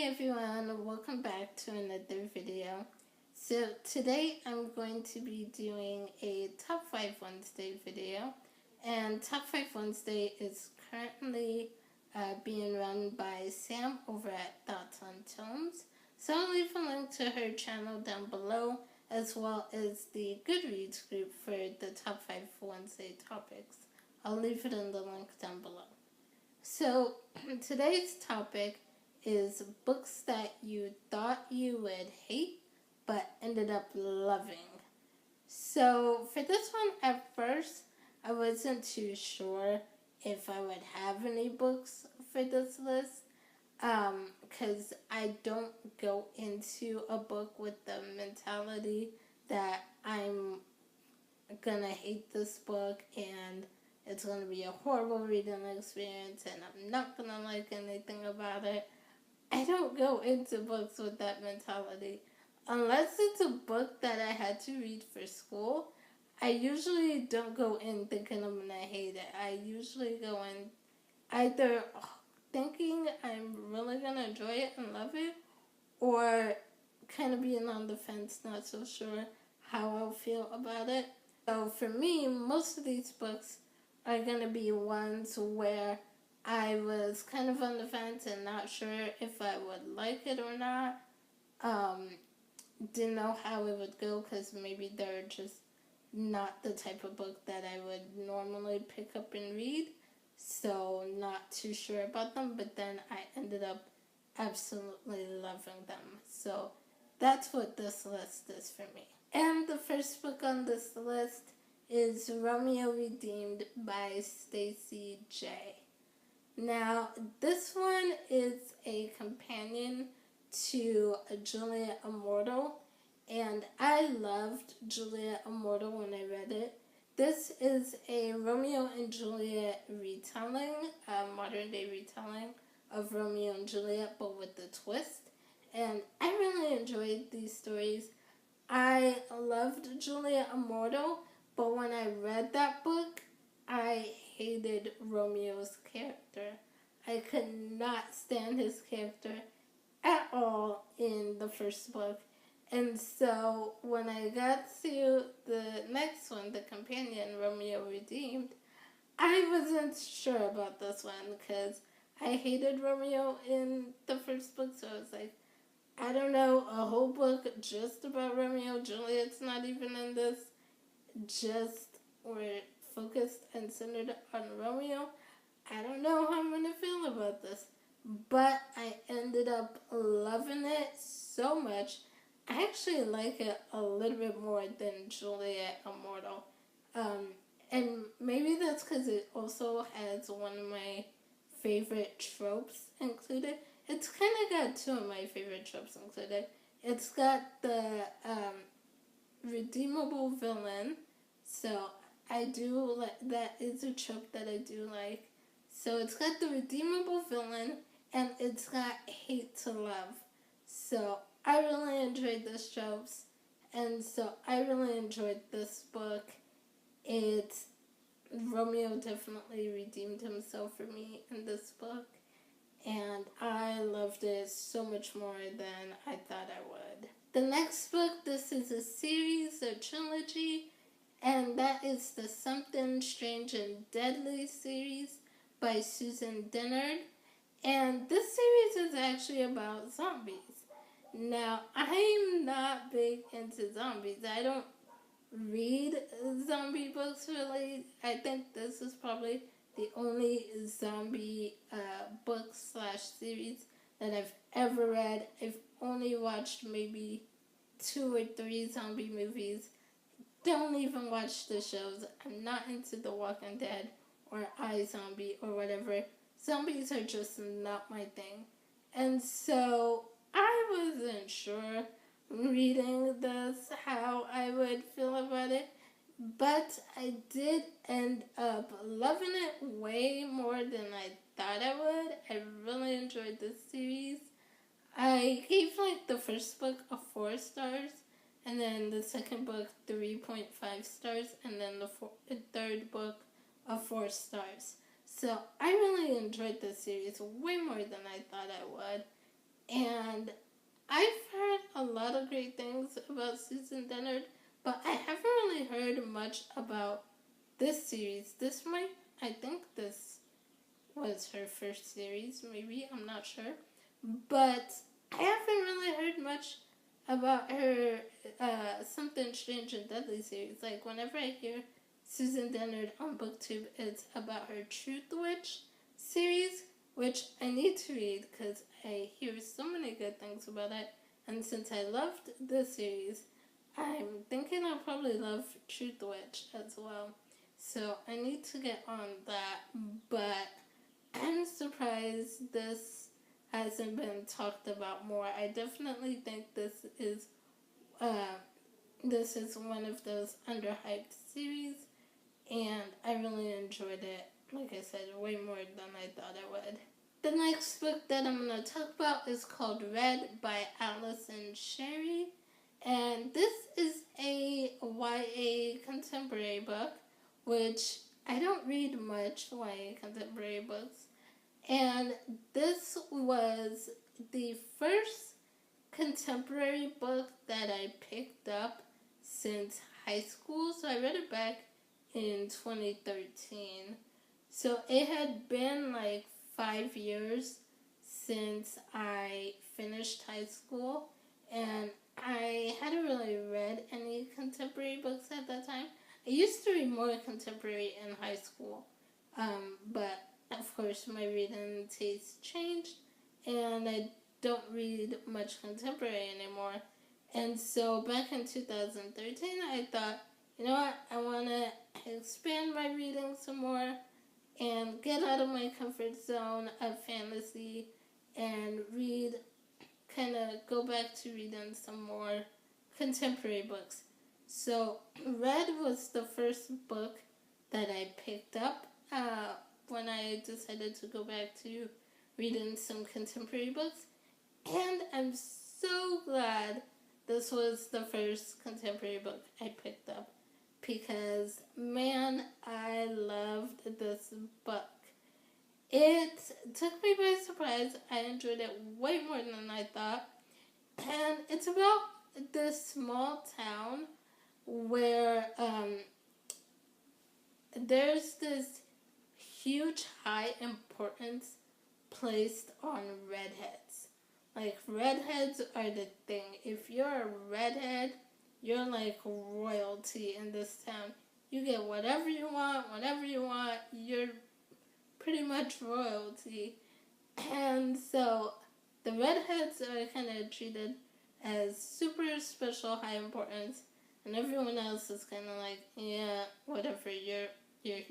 Hey everyone, welcome back to another video. So today I'm going to be doing a Top 5 Wednesday video, and Top 5 Wednesday is currently being run by Sam over at Thoughts on Tomes. So I'll leave a link to her channel down below, as well as the Goodreads group for the Top 5 Wednesday topics. I'll leave it in the link down below. So today's topic is books that you thought you would hate but ended up loving. So for this one, at first I wasn't too sure if I would have any books for this list, because I don't go into a book with the mentality that I'm gonna hate this book and it's gonna be a horrible reading experience and I'm not gonna like anything about it. I don't go into books with that mentality. Unless it's a book that I had to read for school, I usually don't go in thinking I'm gonna hate it. I usually go in either thinking I'm really gonna enjoy it and love it, or kind of being on the fence, not so sure how I'll feel about it. So for me, most of these books are gonna be ones where I was kind of on the fence and not sure if I would like it or not. Didn't know how it would go because maybe they're just not the type of book that I would normally pick up and read. So not too sure about them, but then I ended up absolutely loving them. So that's what this list is for me. And the first book on this list is Romeo Redeemed by Stacey J. Now, this one is a companion to Juliet Immortal, and I loved Juliet Immortal when I read it. This is a Romeo and Juliet retelling, a modern-day retelling of Romeo and Juliet, but with a twist. And I really enjoyed these stories. I loved Juliet Immortal, but when I read that book, I hated Romeo's character. I could not stand his character at all in the first book. And so when I got to the next one, the companion, Romeo Redeemed, I wasn't sure about this one because I hated Romeo in the first book. So I was like, I don't know, a whole book just about Romeo. Juliet's not even in this. Just we're focused and centered on Romeo. I don't know how I'm going to feel about this. But I ended up loving it so much. I actually like it a little bit more than Juliet Immortal. And maybe that's because it also has one of my favorite tropes included. It's kind of got two of my favorite tropes included. It's got the redeemable villain. So I do like, that is a trope that I do like. So it's got the redeemable villain and it's got hate to love. So I really enjoyed those tropes, and so I really enjoyed this book. Romeo definitely redeemed himself for me in this book, and I loved it so much more than I thought I would. The next book, this is a series, a trilogy, and that is the Something Strange and Deadly series by Susan Dennard. And this series is actually about zombies. Now, I'm not big into zombies. I don't read zombie books really. I think this is probably the only zombie book / series that I've ever read. I've only watched maybe 2 or 3 zombie movies. Don't even watch the shows. I'm not into The Walking Dead or iZombie or whatever. Zombies are just not my thing. And so I wasn't sure reading this how I would feel about it. But I did end up loving it way more than I thought I would. I really enjoyed this series. I gave like the first book a 4 stars, and then the second book 3.5 stars, and then the third book a 4 stars. So I really enjoyed this series way more than I thought I would. And I've heard a lot of great things about Susan Dennard, but I haven't really heard much about this series. I think this was her first series, maybe, I'm not sure. But I haven't really heard much about her Something Strange and Deadly series. Like, whenever I hear Susan Dennard on BookTube, it's about her Truth Witch series, which I need to read because I hear so many good things about it. And since I loved this series, I'm thinking I'll probably love Truth Witch as well. So I need to get on that, but I'm surprised this hasn't been talked about more. I definitely think this is one of those underhyped series, and I really enjoyed it. Like I said, way more than I thought I would. The next book that I'm going to talk about is called Red by Allison Sherry, and this is a YA contemporary book, which I don't read much YA contemporary books, and this was the first contemporary book that I picked up since high school. So I read it back in 2013. So it had been like 5 years since I finished high school, and I hadn't really read any contemporary books at that time. I used to read more contemporary in high school, but of course my reading taste changed, and I don't read much contemporary anymore. And so back in 2013, I thought, you know what, I want to expand my reading some more and get out of my comfort zone of fantasy and go back to reading some more contemporary books. So Red was the first book that I picked up when I decided to go back to reading some contemporary books. And I'm so glad this was the first contemporary book I picked up, because, man, I loved this book. It took me by surprise. I enjoyed it way more than I thought. And it's about this small town where there's this huge high importance placed on redheads. Like, redheads are the thing. If you're a redhead, you're like royalty in this town. You get whatever you want, whenever you want. You're pretty much royalty. And so the redheads are kind of treated as super special, high importance, and everyone else is kind of like, yeah, whatever, you're here.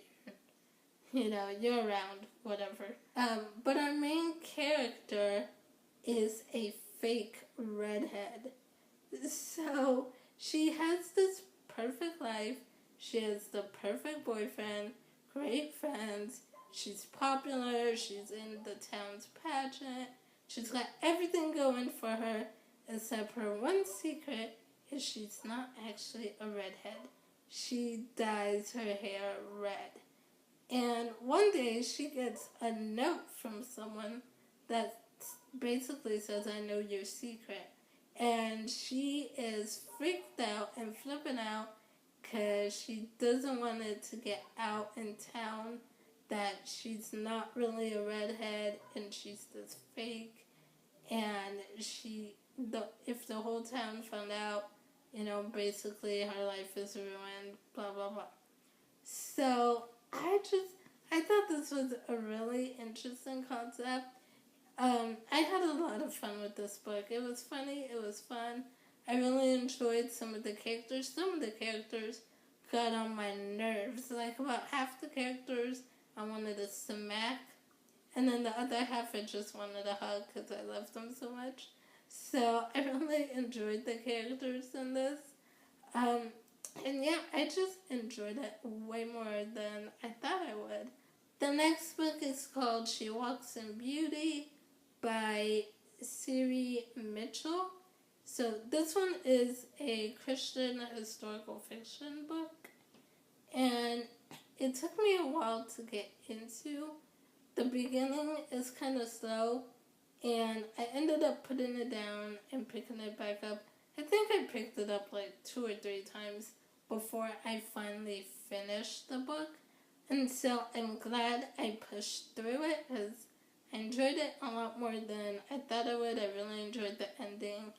You know, you're around, whatever. But our main character is a fake redhead. So she has this perfect life. She has the perfect boyfriend, great friends. She's popular. She's in the town's pageant. She's got everything going for her, except her one secret is she's not actually a redhead. She dyes her hair red. And one day she gets a note from someone that basically says, I know your secret. And she is freaked out and flipping out because she doesn't want it to get out in town that she's not really a redhead and she's this fake. And if the whole town found out, you know, basically her life is ruined, blah, blah, blah. So I thought this was a really interesting concept. I had a lot of fun with this book. It was funny. It was fun. I really enjoyed some of the characters. Some of the characters got on my nerves. Like, about half the characters I wanted to smack, and then the other half I just wanted to hug because I loved them so much. So I really enjoyed the characters in this. And yeah, I just enjoyed it way more than I thought I would. The next book is called She Walks in Beauty by Siri Mitchell. So this one is a Christian historical fiction book, and it took me a while to get into. The beginning is kind of slow, and I ended up putting it down and picking it back up. I think I picked it up like 2 or 3 times before I finally finished the book. And so I'm glad I pushed through it because I enjoyed it a lot more than I thought I would. I really enjoyed the ending.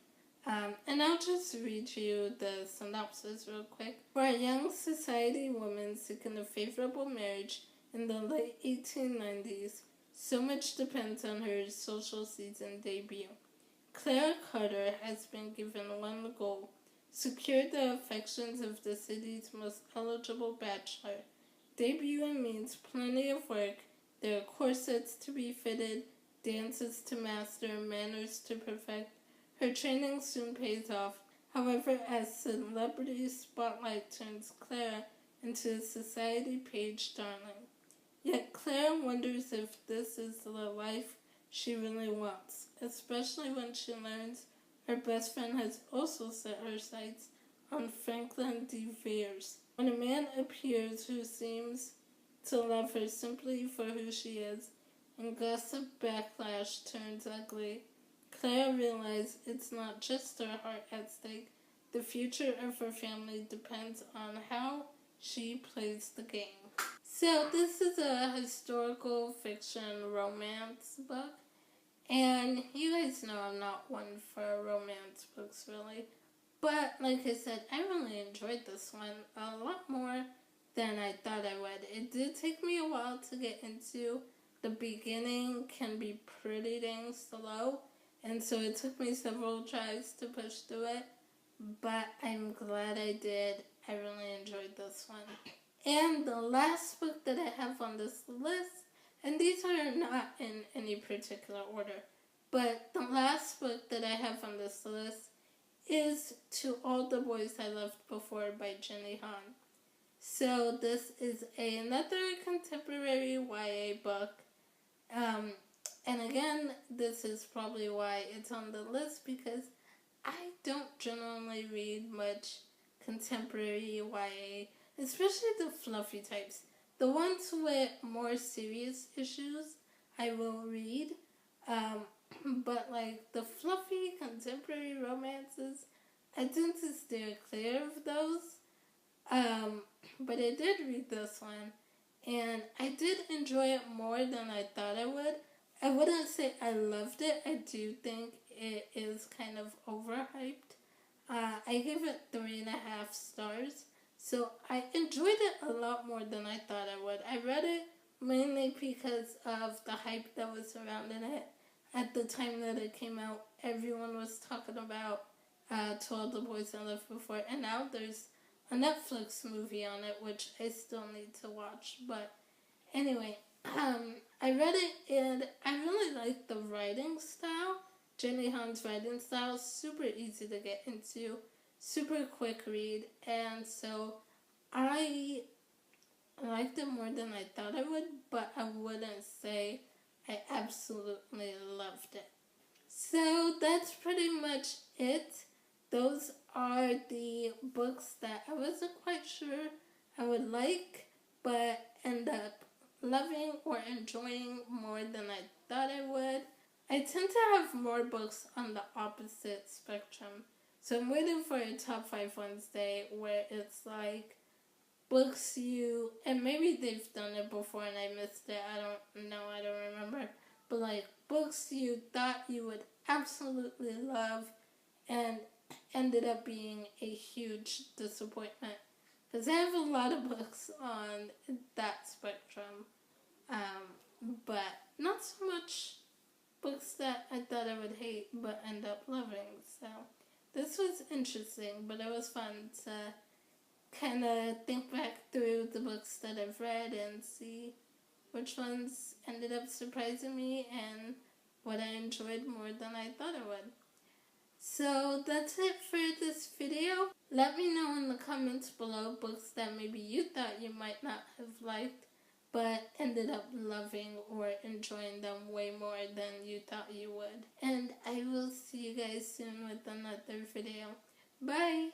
And I'll just read you the synopsis real quick. For a young society woman seeking a favorable marriage in the late 1890s, so much depends on her social season debut. Clara Carter has been given one goal: secure the affections of the city's most eligible bachelor. Debuting means plenty of work. There are corsets to be fitted, dances to master, manners to perfect. Her training soon pays off. However, as celebrity spotlight turns Clara into a society page darling. Yet Clara wonders if this is the life she really wants, especially when she learns her best friend has also set her sights on Franklin de Vere's. When a man appears who seems to love her simply for who she is, and gossip backlash turns ugly, Clara realizes it's not just her heart at stake. The future of her family depends on how she plays the game. So this is a historical fiction romance book. And you guys know I'm not one for romance books, really. But, like I said, I really enjoyed this one a lot more than I thought I would. It did take me a while to get into. The beginning can be pretty dang slow. And so it took me several tries to push through it. But I'm glad I did. I really enjoyed this one. And the last book that I have on this list, and these are not in any particular order, but the last book that I have on this list is To All the Boys I Loved Before by Jenny Han. So this is another contemporary YA book. And again, this is probably why it's on the list, because I don't generally read much contemporary YA, especially the fluffy types. The ones with more serious issues, I will read. But like the fluffy contemporary romances, I tend to steer clear of those. But I did read this one, and I did enjoy it more than I thought I would. I wouldn't say I loved it. I do think it is kind of overhyped. I gave it 3.5 stars. So I enjoyed it a lot more than I thought I would. I read it mainly because of the hype that was surrounding it. At the time that it came out, everyone was talking about To All the Boys I Loved Before. And now there's a Netflix movie on it, which I still need to watch. But anyway, I read it and I really liked the writing style. Jenny Han's writing style, super easy to get into. Super quick read, and so I liked it more than I thought I would, but I wouldn't say I absolutely loved it. So that's pretty much it. Those are the books that I wasn't quite sure I would like, but end up loving or enjoying more than I thought I would. I tend to have more books on the opposite spectrum. So I'm waiting for a top 5 Wednesday where it's like books you, and maybe they've done it before and I missed it, I don't know, I don't remember, but like books you thought you would absolutely love and ended up being a huge disappointment. Because I have a lot of books on that spectrum, but not so much books that I thought I would hate but end up loving. So this was interesting, but it was fun to kind of think back through the books that I've read and see which ones ended up surprising me and what I enjoyed more than I thought I would. So that's it for this video. Let me know in the comments below books that maybe you thought you might not have liked but ended up loving or enjoying them way more than you thought you would. And I will see you guys soon with another video. Bye!